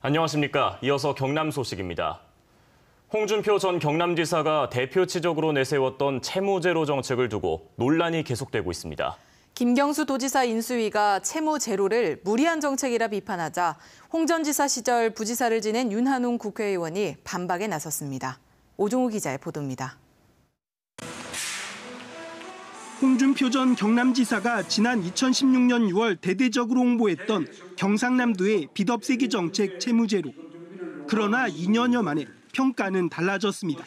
안녕하십니까. 이어서 경남 소식입니다. 홍준표 전 경남지사가 대표치적으로 내세웠던 채무제로 정책을 두고 논란이 계속되고 있습니다. 김경수 도지사 인수위가 채무제로를 무리한 정책이라 비판하자 홍 전 지사 시절 부지사를 지낸 윤한홍 국회의원이 반박에 나섰습니다. 오종우 기자의 보도입니다. 홍준표 전 경남지사가 지난 2016년 6월 대대적으로 홍보했던 경상남도의 빚 없애기 정책 채무제로. 그러나 2년여 만에 평가는 달라졌습니다.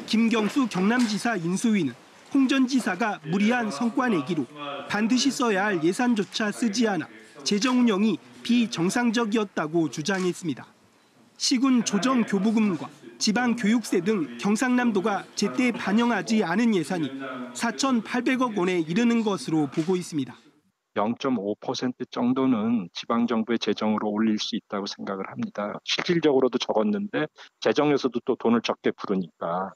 김경수 경남지사 인수위는 홍 전 지사가 무리한 성과 내기로 반드시 써야 할 예산조차 쓰지 않아 재정 운영이 비정상적이었다고 주장했습니다. 시군 조정교부금과 지방교육세 등 경상남도가 제때 반영하지 않은 예산이 4,800억 원에 이르는 것으로 보고 있습니다. 0.5% 정도는 지방정부의 재정으로 올릴 수 있다고 생각을 합니다. 실질적으로도 적었는데 재정에서도 또 돈을 적게 부르니까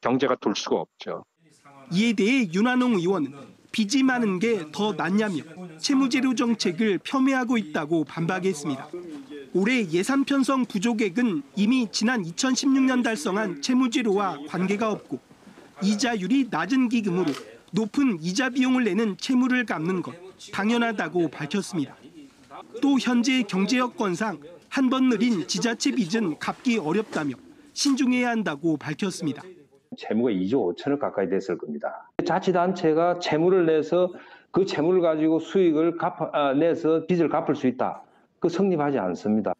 경제가 돌 수가 없죠. 이에 대해 윤한홍 의원은 빚이 많은 게 더 낫냐며 채무제로 정책을 폄훼하고 있다고 반박했습니다. 올해 예산 편성 부족액은 이미 지난 2016년 달성한 채무제로와 관계가 없고 이자율이 낮은 기금으로 높은 이자 비용을 내는 채무를 갚는 것 당연하다고 밝혔습니다. 또 현재 경제 여건상 한 번 느린 지자체 빚은 갚기 어렵다며 신중해야 한다고 밝혔습니다. 채무가 2조 5천억 가까이 됐을 겁니다. 자치단체가 채무를 내서 그 채무를 가지고 수익을 내서 빚을 갚을 수 있다. 그 성립하지 않습니다.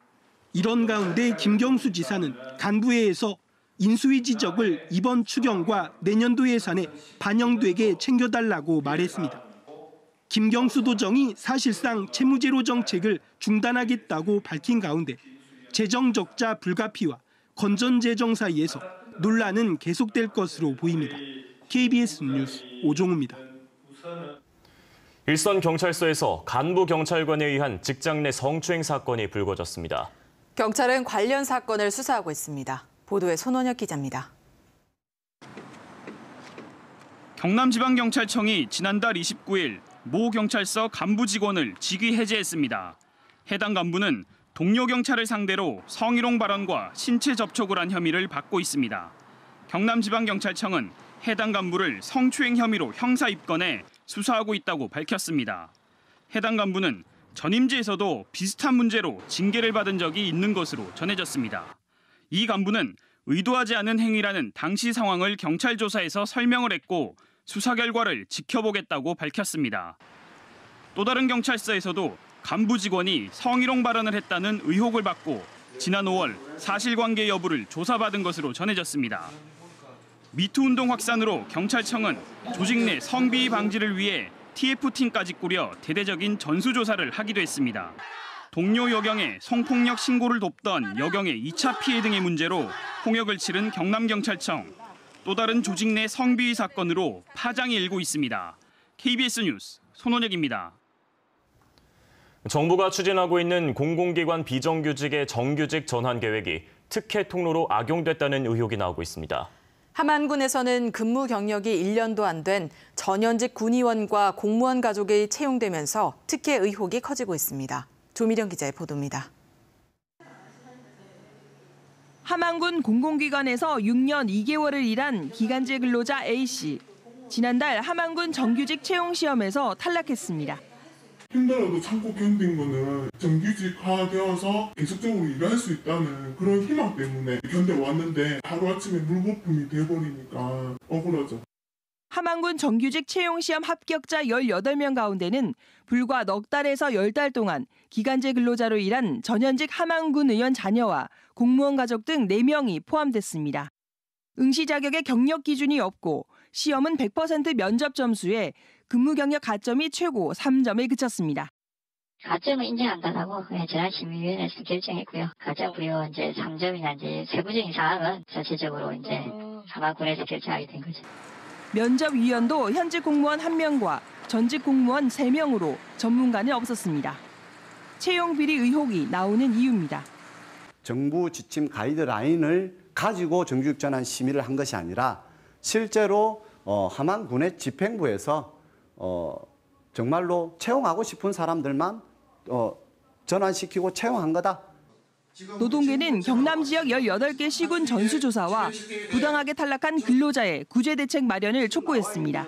이런 가운데 김경수 지사는 간부회에서 인수위 지적을 이번 추경과 내년도 예산에 반영되게 챙겨달라고 말했습니다. 김경수 도정이 사실상 채무제로 정책을 중단하겠다고 밝힌 가운데 재정 적자 불가피와 건전재정 사이에서 논란은 계속될 것으로 보입니다. KBS 뉴스 오종우입니다. 일선 경찰서에서 간부 경찰관에 의한 직장 내 성추행 사건이 불거졌습니다. 경찰은 관련 사건을 수사하고 있습니다. 보도에 손원혁 기자입니다. 경남지방경찰청이 지난달 29일 모 경찰서 간부 직원을 직위 해제했습니다. 해당 간부는 동료 경찰을 상대로 성희롱 발언과 신체 접촉을 한 혐의를 받고 있습니다. 경남지방경찰청은 해당 간부를 성추행 혐의로 형사 입건해 수사하고 있다고 밝혔습니다. 해당 간부는 전임지에서도 비슷한 문제로 징계를 받은 적이 있는 것으로 전해졌습니다. 이 간부는 의도하지 않은 행위라는 당시 상황을 경찰 조사에서 설명을 했고 수사 결과를 지켜보겠다고 밝혔습니다. 또 다른 경찰서에서도 간부 직원이 성희롱 발언을 했다는 의혹을 받고 지난 5월 사실관계 여부를 조사받은 것으로 전해졌습니다. 미투 운동 확산으로 경찰청은 조직 내 성비위 방지를 위해 TF팀까지 꾸려 대대적인 전수조사를 하기도 했습니다. 동료 여경의 성폭력 신고를 돕던 여경의 2차 피해 등의 문제로 홍역을 치른 경남경찰청. 또 다른 조직 내 성비위 사건으로 파장이 일고 있습니다. KBS 뉴스 손원혁입니다. 정부가 추진하고 있는 공공기관 비정규직의 정규직 전환 계획이 특혜 통로로 악용됐다는 의혹이 나오고 있습니다. 함안군에서는 근무 경력이 1년도 안 된 전현직 군의원과 공무원 가족이 채용되면서 특혜 의혹이 커지고 있습니다. 조미령 기자의 보도입니다. 함안군 공공기관에서 6년 2개월을 일한 기간제 근로자 A씨. 지난달 함안군 정규직 채용 시험에서 탈락했습니다. 힘들어도 참고 견딘 거는 정규직화되어서 계속적으로 일할 수 있다는 그런 희망 때문에 견뎌왔는데 하루아침에 물거품이 돼버리니까 억울하죠. 함안군 정규직 채용 시험 합격자 18명 가운데는 불과 넉 달에서 10달 동안 기간제 근로자로 일한 전현직 함안군 의원 자녀와 공무원 가족 등 4명이 포함됐습니다. 응시 자격에 경력 기준이 없고 시험은 100% 면접 점수에 근무 경력 가점이 최고 3점에 그쳤습니다. 가점을 인정한다고 재난심의위원회에서 결정했고요. 가점 부여 이제 3점이나 이제 세부적인 사항은 자체적으로 이제 함안군에서 결정하게 된 거죠. 면접위원도 현직 공무원 1명과 전직 공무원 3명으로 전문가는 없었습니다. 채용 비리 의혹이 나오는 이유입니다. 정부 지침 가이드라인을 가지고 정규직 전환 심의를 한 것이 아니라 실제로 함안군의 집행부에서 정말로 채용하고 싶은 사람들만 전환시키고 채용한 거다. 노동계는 경남 지역 18개 시군 전수조사와 부당하게 탈락한 근로자의 구제 대책 마련을 촉구했습니다.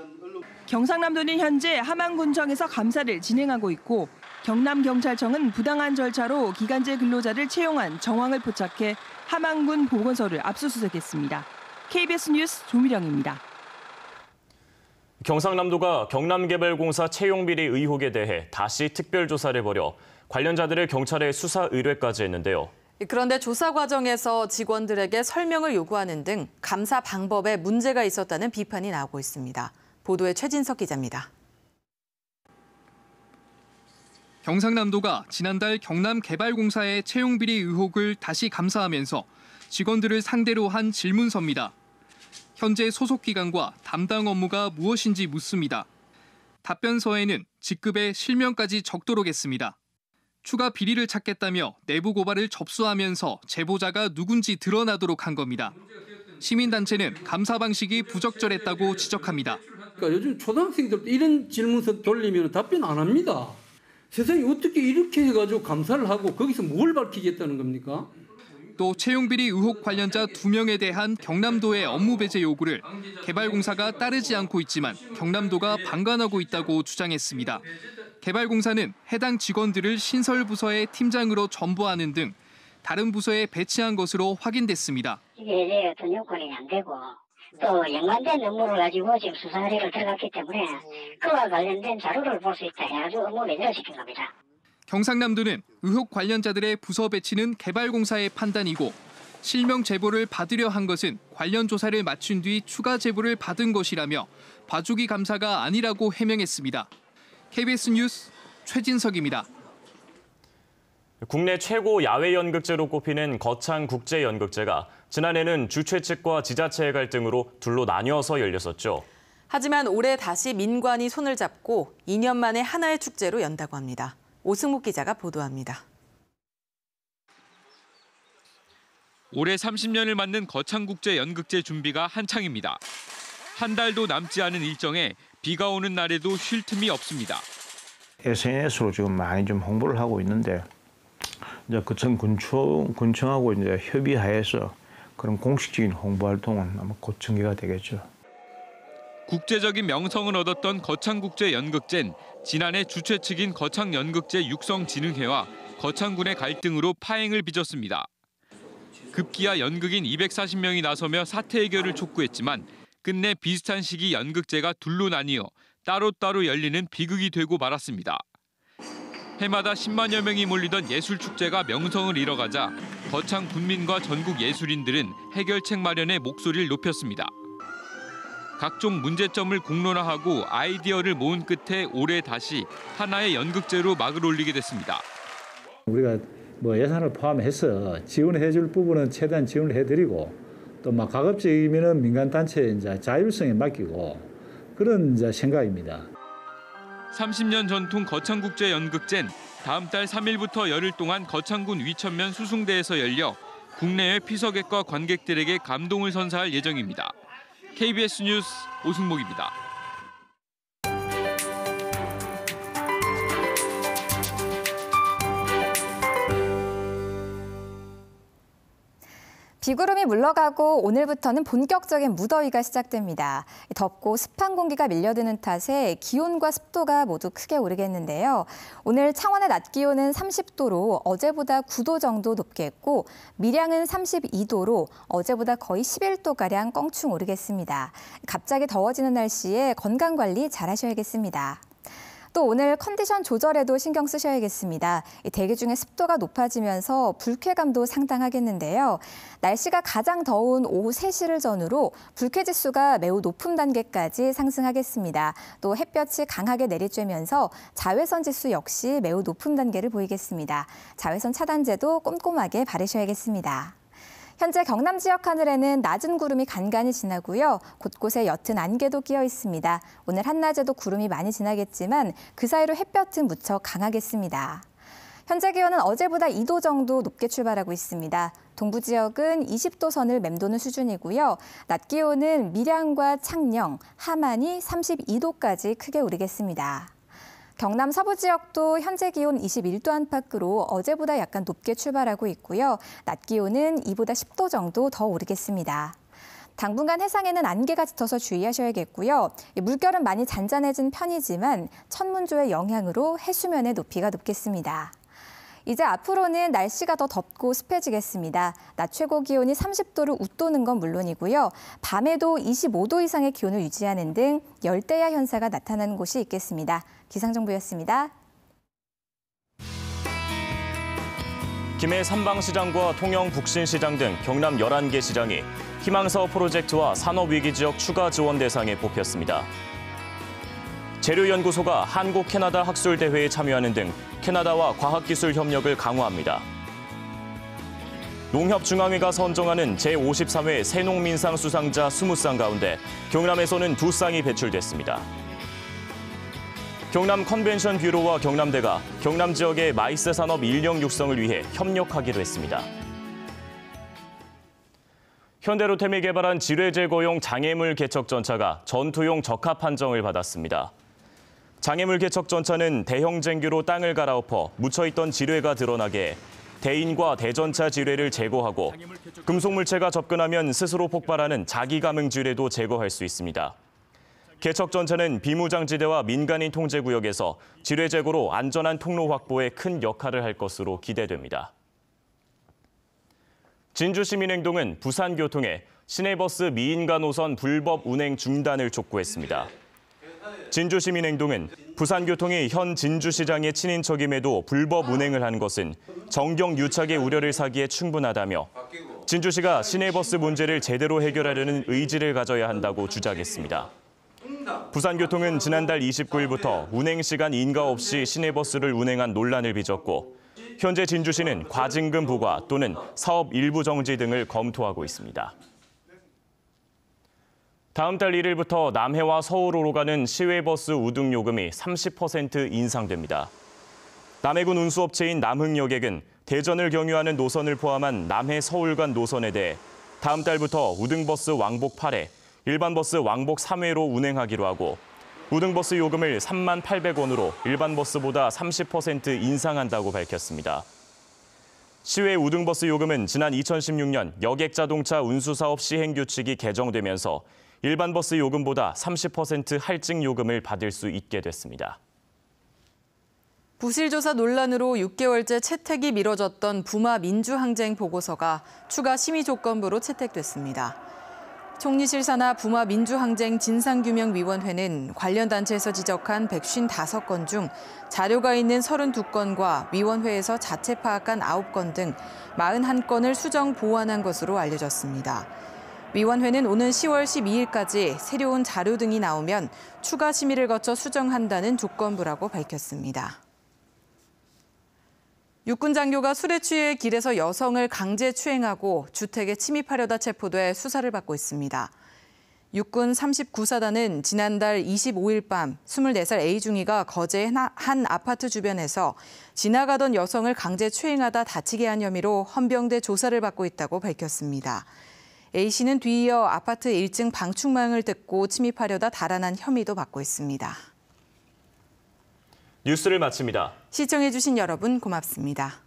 경상남도는 현재 함안군청에서 감사를 진행하고 있고 경남경찰청은 부당한 절차로 기간제 근로자를 채용한 정황을 포착해 함안군 보건소를 압수수색했습니다. KBS 뉴스 조미령입니다. 경상남도가 경남개발공사 채용비리 의혹에 대해 다시 특별조사를 벌여 관련자들을 경찰에 수사 의뢰까지 했는데요. 그런데 조사 과정에서 직원들에게 설명을 요구하는 등 감사 방법에 문제가 있었다는 비판이 나오고 있습니다. 보도에 최진석 기자입니다. 경상남도가 지난달 경남개발공사의 채용비리 의혹을 다시 감사하면서 직원들을 상대로 한 질문서입니다. 현재 소속 기관과 담당 업무가 무엇인지 묻습니다. 답변서에는 직급에 실명까지 적도록 했습니다. 추가 비리를 찾겠다며 내부 고발을 접수하면서 제보자가 누군지 드러나도록 한 겁니다. 시민단체는 감사 방식이 부적절했다고 지적합니다. 그러니까 요즘 초등학생들도 이런 질문서 돌리면 답변 안 합니다. 세상에 어떻게 이렇게 해가지고 감사를 하고 거기서 뭘 밝히겠다는 겁니까? 또 채용비리 의혹 관련자 2명에 대한 경남도의 업무 배제 요구를 개발공사가 따르지 않고 있지만 경남도가 방관하고 있다고 주장했습니다. 개발공사는 해당 직원들을 신설부서의 팀장으로 전보하는 등 다른 부서에 배치한 것으로 확인됐습니다. 이게 어떤 요건이 안 되고 또 연관된 업무를 가지고 지금 수사를 들어갔기 때문에 그와 관련된 자료를 볼 수 있다 해가지고 업무 배제를 시킨 겁니다. 경상남도는 의혹 관련자들의 부서 배치는 개발공사의 판단이고 실명 제보를 받으려 한 것은 관련 조사를 마친 뒤 추가 제보를 받은 것이라며 봐주기 감사가 아니라고 해명했습니다. KBS 뉴스 최진석입니다. 국내 최고 야외 연극제로 꼽히는 거창국제연극제가 지난해는 주최 측과 지자체의 갈등으로 둘로 나뉘어서 열렸었죠. 하지만 올해 다시 민관이 손을 잡고 2년 만에 하나의 축제로 연다고 합니다. 오승묵 기자가 보도합니다. 올해 30년을 맞는 거창국제연극제 준비가 한창입니다. 한 달도 남지 않은 일정에 비가 오는 날에도 쉴 틈이 없습니다. SNS로 지금 많이 좀 홍보를 하고 있는데 이제 군청하고 이제 협의하에서 그런 공식적인 홍보 활동은 아마 곧 전개가 되겠죠. 국제적인 명성을 얻었던 거창국제연극제는 지난해 주최 측인 거창연극제 육성진흥회와 거창군의 갈등으로 파행을 빚었습니다. 급기야 연극인 240명이 나서며 사태 해결을 촉구했지만 끝내 비슷한 시기 연극제가 둘로 나뉘어 따로따로 열리는 비극이 되고 말았습니다. 해마다 10만여 명이 몰리던 예술축제가 명성을 잃어가자 거창 군민과 전국 예술인들은 해결책 마련에 목소리를 높였습니다. 각종 문제점을 공론화하고 아이디어를 모은 끝에 올해 다시 하나의 연극제로 막을 올리게 됐습니다. 우리가 예산을 포함해서 지원해줄 부분은 최대한 지원을 해드리고 또 가급적이면은 민간단체에 이제 자율성에 맡기고 그런 이제 생각입니다. 30년 전통 거창국제연극제는 다음 달 3일부터 열흘 동안 거창군 위천면 수숭대에서 열려 국내외 피서객과 관객들에게 감동을 선사할 예정입니다. KBS 뉴스 오승목입니다. 비구름이 물러가고 오늘부터는 본격적인 무더위가 시작됩니다. 덥고 습한 공기가 밀려드는 탓에 기온과 습도가 모두 크게 오르겠는데요. 오늘 창원의 낮 기온은 30도로 어제보다 9도 정도 높게 했고 밀양은 32도로 어제보다 거의 11도가량 껑충 오르겠습니다. 갑자기 더워지는 날씨에 건강관리 잘 하셔야겠습니다. 또 오늘 컨디션 조절에도 신경 쓰셔야겠습니다. 대기 중에 습도가 높아지면서 불쾌감도 상당하겠는데요. 날씨가 가장 더운 오후 3시를 전후로 불쾌지수가 매우 높은 단계까지 상승하겠습니다. 또 햇볕이 강하게 내리쬐면서 자외선 지수 역시 매우 높은 단계를 보이겠습니다. 자외선 차단제도 꼼꼼하게 바르셔야겠습니다. 현재 경남 지역 하늘에는 낮은 구름이 간간히 지나고요. 곳곳에 옅은 안개도 끼어 있습니다. 오늘 한낮에도 구름이 많이 지나겠지만 그 사이로 햇볕은 무척 강하겠습니다. 현재 기온은 어제보다 2도 정도 높게 출발하고 있습니다. 동부 지역은 20도 선을 맴도는 수준이고요. 낮 기온은 밀양과 창녕, 함안이 32도까지 크게 오르겠습니다. 경남 서부 지역도 현재 기온 21도 안팎으로 어제보다 약간 높게 출발하고 있고요. 낮 기온은 이보다 10도 정도 더 오르겠습니다. 당분간 해상에는 안개가 짙어서 주의하셔야겠고요. 물결은 많이 잔잔해진 편이지만 천문조의 영향으로 해수면의 높이가 높겠습니다. 이제 앞으로는 날씨가 더 덥고 습해지겠습니다. 낮 최고 기온이 30도를 웃도는 건 물론이고요. 밤에도 25도 이상의 기온을 유지하는 등 열대야 현상가 나타나는 곳이 있겠습니다. 기상정보였습니다. 김해 삼방시장과 통영 북신시장 등 경남 11개 시장이 희망사업 프로젝트와 산업위기지역 추가 지원 대상에 뽑혔습니다. 재료연구소가 한국-캐나다 학술대회에 참여하는 등 캐나다와 과학기술 협력을 강화합니다. 농협중앙회가 선정하는 제53회 새농민상 수상자 20상 가운데 경남에서는 2상이 배출됐습니다. 경남 컨벤션 뷰로와 경남대가 경남 지역의 마이스 산업 인력 육성을 위해 협력하기로 했습니다. 현대로템이 개발한 지뢰 제거용 장애물 개척 전차가 전투용 적합 판정을 받았습니다. 장애물 개척 전차는 대형 쟁규로 땅을 갈아엎어 묻혀있던 지뢰가 드러나게 대인과 대전차 지뢰를 제거하고 금속물체가 접근하면 스스로 폭발하는 자기감응 지뢰도 제거할 수 있습니다. 개척 전차는 비무장지대와 민간인 통제구역에서 지뢰 제거로 안전한 통로 확보에 큰 역할을 할 것으로 기대됩니다. 진주시민행동은 부산교통에 시내버스 미인가 노선 불법 운행 중단을 촉구했습니다. 진주시민행동은 부산교통이 현 진주시장의 친인척임에도 불법 운행을 한 것은 정경 유착의 우려를 사기에 충분하다며 진주시가 시내버스 문제를 제대로 해결하려는 의지를 가져야 한다고 주장했습니다. 부산교통은 지난달 29일부터 운행시간 인가 없이 시내버스를 운행한 논란을 빚었고 현재 진주시는 과징금 부과 또는 사업 일부 정지 등을 검토하고 있습니다. 다음 달 1일부터 남해와 서울로 가는 시외버스 우등 요금이 30% 인상됩니다. 남해군 운수업체인 남흥여객은 대전을 경유하는 노선을 포함한 남해 서울 간 노선에 대해 다음 달부터 우등버스 왕복 8회, 일반버스 왕복 3회로 운행하기로 하고 우등버스 요금을 38,000원으로 일반 버스보다 30% 인상한다고 밝혔습니다. 시외 우등버스 요금은 지난 2016년 여객자동차 운수사업 시행규칙이 개정되면서 일반 버스 요금보다 30% 할증 요금을 받을 수 있게 됐습니다. 부실조사 논란으로 6개월째 채택이 미뤄졌던 부마 민주항쟁 보고서가 추가 심의 조건부로 채택됐습니다. 총리실 산하 부마 민주항쟁 진상규명위원회는 관련 단체에서 지적한 155건 중 자료가 있는 32건과 위원회에서 자체 파악한 9건 등 41건을 수정 보완한 것으로 알려졌습니다. 위원회는 오는 10월 12일까지 새로운 자료 등이 나오면 추가 심의를 거쳐 수정한다는 조건부라고 밝혔습니다. 육군 장교가 술에 취해 길에서 여성을 강제 추행하고 주택에 침입하려다 체포돼 수사를 받고 있습니다. 육군 39사단은 지난달 25일 밤 24살 A중위가 거제의 한 아파트 주변에서 지나가던 여성을 강제 추행하다 다치게 한 혐의로 헌병대 조사를 받고 있다고 밝혔습니다. A씨는 뒤이어 아파트 1층 방충망을 뜯고 침입하려다 달아난 혐의도 받고 있습니다. 뉴스를 마칩니다. 시청해주신 여러분 고맙습니다.